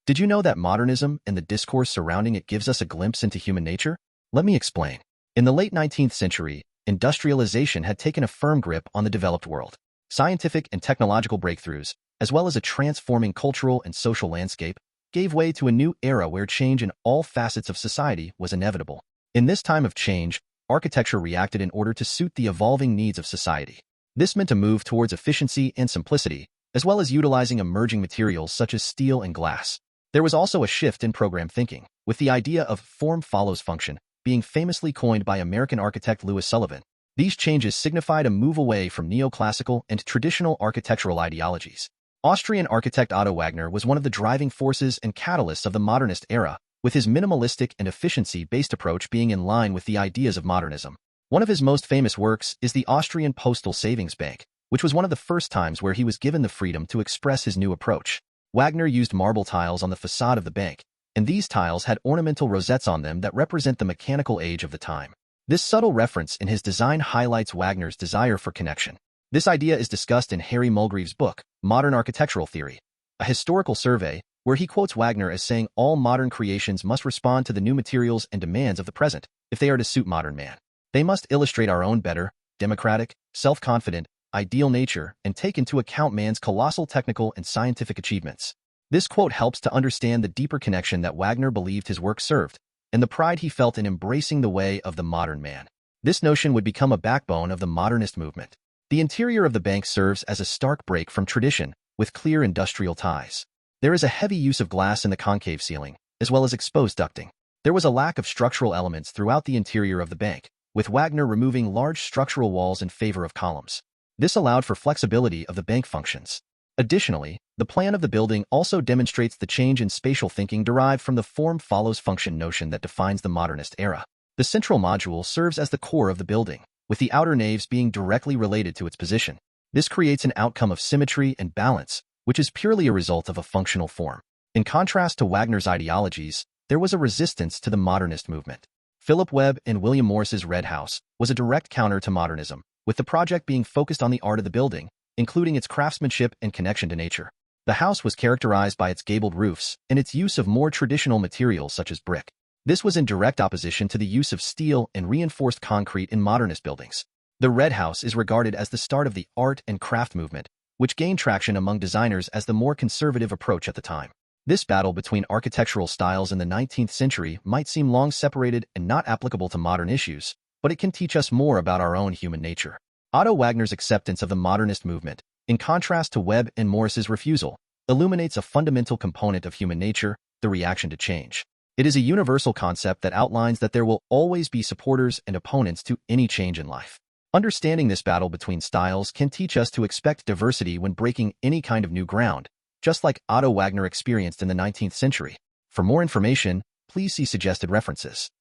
Did you know that modernism and the discourse surrounding it gives us a glimpse into human nature? Let me explain. In the late 19th century, industrialization had taken a firm grip on the developed world. Scientific and technological breakthroughs, as well as a transforming cultural and social landscape, gave way to a new era where change in all facets of society was inevitable. In this time of change, architecture reacted in order to suit the evolving needs of society. This meant a move towards efficiency and simplicity, as well as utilizing emerging materials such as steel and glass. There was also a shift in program thinking, with the idea of form follows function being famously coined by American architect Louis Sullivan. These changes signified a move away from neoclassical and traditional architectural ideologies. Austrian architect Otto Wagner was one of the driving forces and catalysts of the modernist era, with his minimalistic and efficiency-based approach being in line with the ideas of modernism. One of his most famous works is the Austrian Postal Savings Bank, which was one of the first times where he was given the freedom to express his new approach. Wagner used marble tiles on the facade of the bank, and these tiles had ornamental rosettes on them that represent the mechanical age of the time. This subtle reference in his design highlights Wagner's desire for connection. This idea is discussed in Harry Mulgreaves' book, Modern Architectural Theory, a historical survey where he quotes Wagner as saying all modern creations must respond to the new materials and demands of the present if they are to suit modern man. They must illustrate our own better, democratic, self-confident, ideal nature and take into account man's colossal technical and scientific achievements. This quote helps to understand the deeper connection that Wagner believed his work served, and the pride he felt in embracing the way of the modern man. This notion would become a backbone of the modernist movement. The interior of the bank serves as a stark break from tradition, with clear industrial ties. There is a heavy use of glass in the concave ceiling, as well as exposed ducting. There was a lack of structural elements throughout the interior of the bank, with Wagner removing large structural walls in favor of columns. This allowed for flexibility of the bank functions. Additionally, the plan of the building also demonstrates the change in spatial thinking derived from the form follows function notion that defines the modernist era. The central module serves as the core of the building, with the outer naves being directly related to its position. This creates an outcome of symmetry and balance, which is purely a result of a functional form. In contrast to Wagner's ideologies, there was a resistance to the modernist movement. Philip Webb and William Morris's Red House was a direct counter to modernism, with the project being focused on the art of the building, including its craftsmanship and connection to nature. The house was characterized by its gabled roofs and its use of more traditional materials such as brick. This was in direct opposition to the use of steel and reinforced concrete in modernist buildings. The Red House is regarded as the start of the art and craft movement, which gained traction among designers as the more conservative approach at the time. This battle between architectural styles in the 19th century might seem long separated and not applicable to modern issues, but it can teach us more about our own human nature. Otto Wagner's acceptance of the modernist movement, in contrast to Webb and Morris's refusal, illuminates a fundamental component of human nature, the reaction to change. It is a universal concept that outlines that there will always be supporters and opponents to any change in life. Understanding this battle between styles can teach us to expect diversity when breaking any kind of new ground, just like Otto Wagner experienced in the 19th century. For more information, please see suggested references.